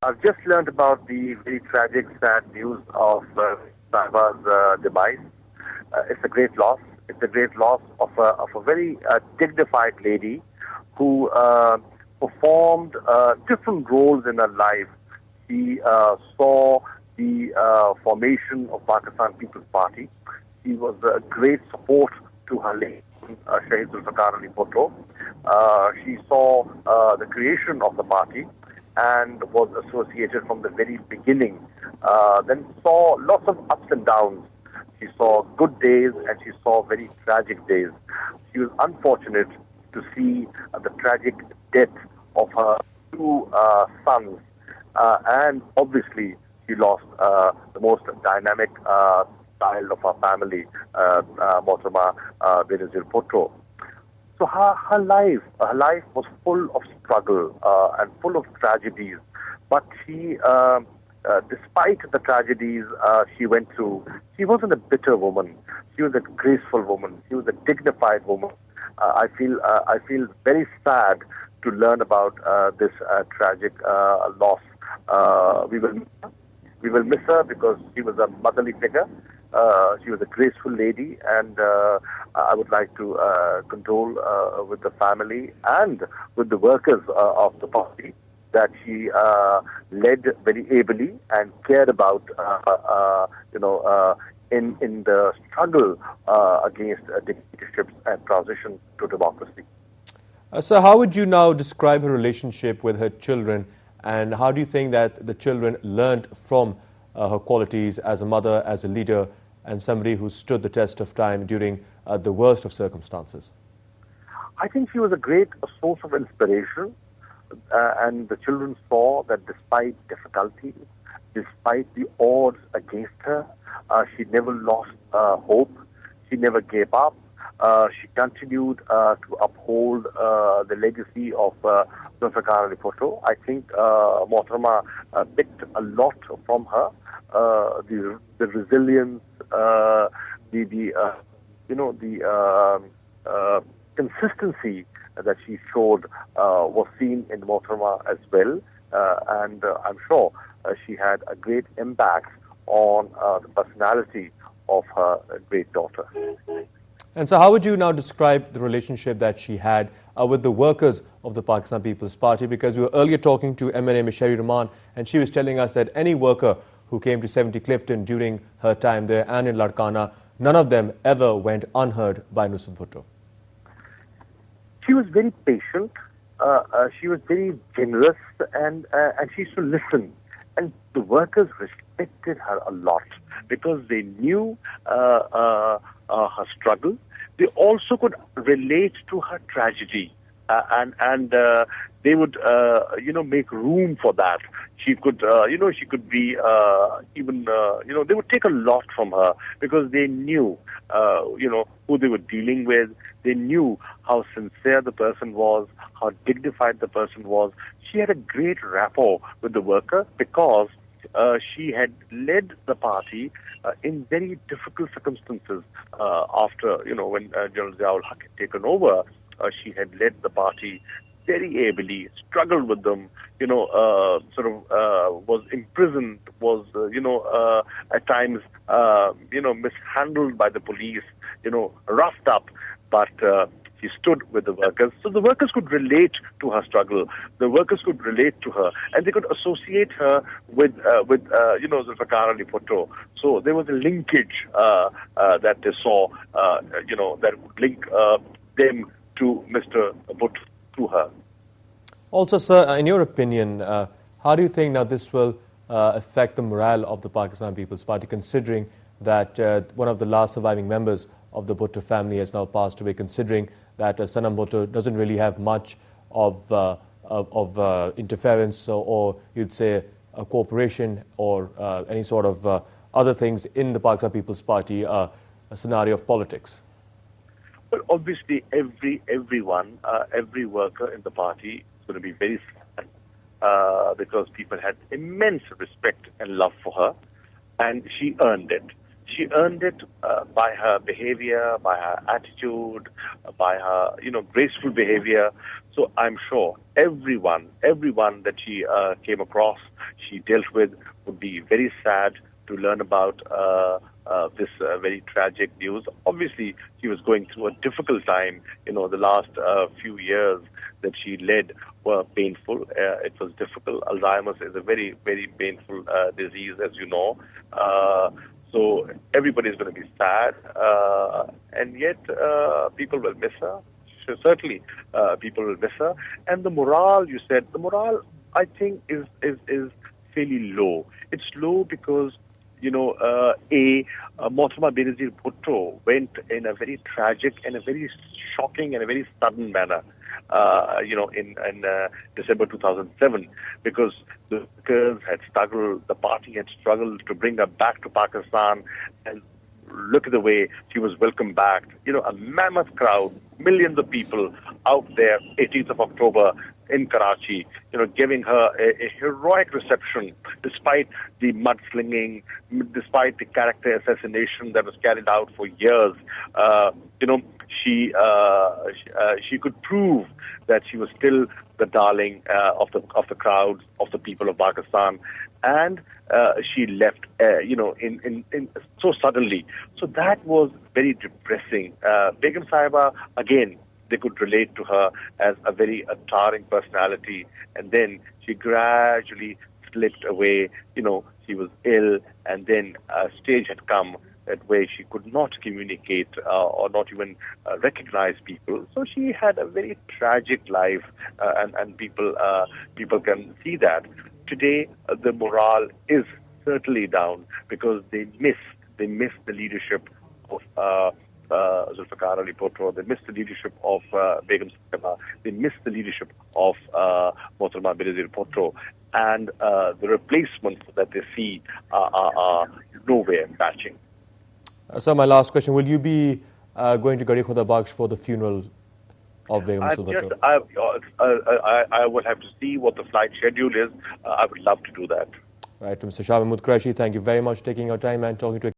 I've just learned about the very tragic, sad news of Sahiba's demise. It's a great loss. It's a great loss of a very dignified lady who performed different roles in her life. She saw the formation of Pakistan People's Party. She was a great support to her late Shahid Zulfiqar Ali Bhutto. She saw the creation of the party and was associated from the very beginning. Then saw lots of ups and downs. She saw good days and she saw very tragic days. She was unfortunate to see the tragic death of her two sons. And obviously, she lost the most dynamic child of her family, Mohtarama Benazir Bhutto. So her life was full of struggle and full of tragedies. But she, despite the tragedies she went through, she wasn't a bitter woman. She was a graceful woman. She was a dignified woman. I feel very sad to learn about this tragic loss. We will miss her because she was a motherly figure. She was a graceful lady, and I would like to condole with the family and with the workers of the party that she led very ably and cared about, in the struggle against dictatorships and transition to democracy. So how would you now describe her relationship with her children, and how do you think that the children learned from her qualities as a mother, as a leader, and somebody who stood the test of time during the worst of circumstances? I think she was a great source of inspiration, and the children saw that despite difficulties, despite the odds against her, she never lost hope. She never gave up. She continued to uphold the legacy of Zulfiqar Ali Bhutto. I think Mohtarama picked a lot from her. The resilience, the consistency that she showed was seen in Mohtarama as well, and I'm sure she had a great impact on the personality of her great daughter. And so how would you now describe the relationship that she had with the workers of the Pakistan People's Party? Because we were earlier talking to MNA Ms. Sherry Rahman, and she was telling us that any worker who came to 70 Clifton during her time there and in Larkana, none of them ever went unheard by Nusrat Bhutto. She was very patient, she was very generous, and she used to listen. And the workers respected her a lot because they knew her struggle. They also could relate to her tragedy, and they would, make room for that. She could, she could be even, they would take a lot from her because they knew, who they were dealing with. They knew how sincere the person was, how dignified the person was. She had a great rapport with the worker because she had led the party in very difficult circumstances after, when General Ziaul Haq had taken over. She had led the party very ably, struggled with them, was imprisoned, was, at times, mishandled by the police, roughed up, but she stood with the workers. So the workers could relate to her struggle. The workers could relate to her, and they could associate her with Zulfiqar Ali Bhutto. So there was a linkage that they saw, that would link them to Mr. Bhutto, to her. Also, sir, in your opinion, how do you think now this will affect the morale of the Pakistan People's Party, considering that one of the last surviving members of the Bhutto family has now passed away, considering that Sanam Bhutto doesn't really have much of interference or you'd say a cooperation or any sort of other things in the Pakistan People's Party, a scenario of politics? Well, obviously, everyone, every worker in the party is going to be very sad because people had immense respect and love for her, and she earned it. She earned it by her behavior, by her attitude, by her, graceful behavior. So I'm sure everyone that she came across, she dealt with would be very sad to learn about this very tragic news. Obviously, she was going through a difficult time. The last few years that she led were painful. It was difficult. Alzheimer's is a very, very painful disease, as you know. So everybody's going to be sad, and yet people will miss her. Certainly, people will miss her. And the morale, you said, the morale, I think, is fairly low. It's low because Mohtamma Benazir Bhutto went in a very tragic and a very shocking and a very sudden manner, in December 2007, because the workers had struggled, the party had struggled to bring her back to Pakistan, and look at the way she was welcomed back. A mammoth crowd, millions of people out there, 18th of October in Karachi, giving her a heroic reception despite the mudslinging, despite the character assassination that was carried out for years. She could prove that she was still the darling of the crowds, of the people of Pakistan, and she left, in so suddenly. So that was very depressing. Begum Sahiba, again, they could relate to her as a very towering personality, and then she gradually slipped away. She was ill, and then a stage had come at where she could not communicate or not even recognize people. So she had a very tragic life, and people can see that. Today, the morale is certainly down because they miss the leadership of Zulfiqar Ali Bhutto. They miss the leadership of Begum Sahiba. They miss the leadership of Mohtamma Benazir Bhutto, and the replacements that they see are nowhere matching. So my last question, will you be going to Gadi Khuda Bakhsh for the funeral of Begum Bhutto? I will have to see what the flight schedule is. I would love to do that. Right, to Mr. Shah Mehmood Qureshi, thank you very much for taking your time and talking to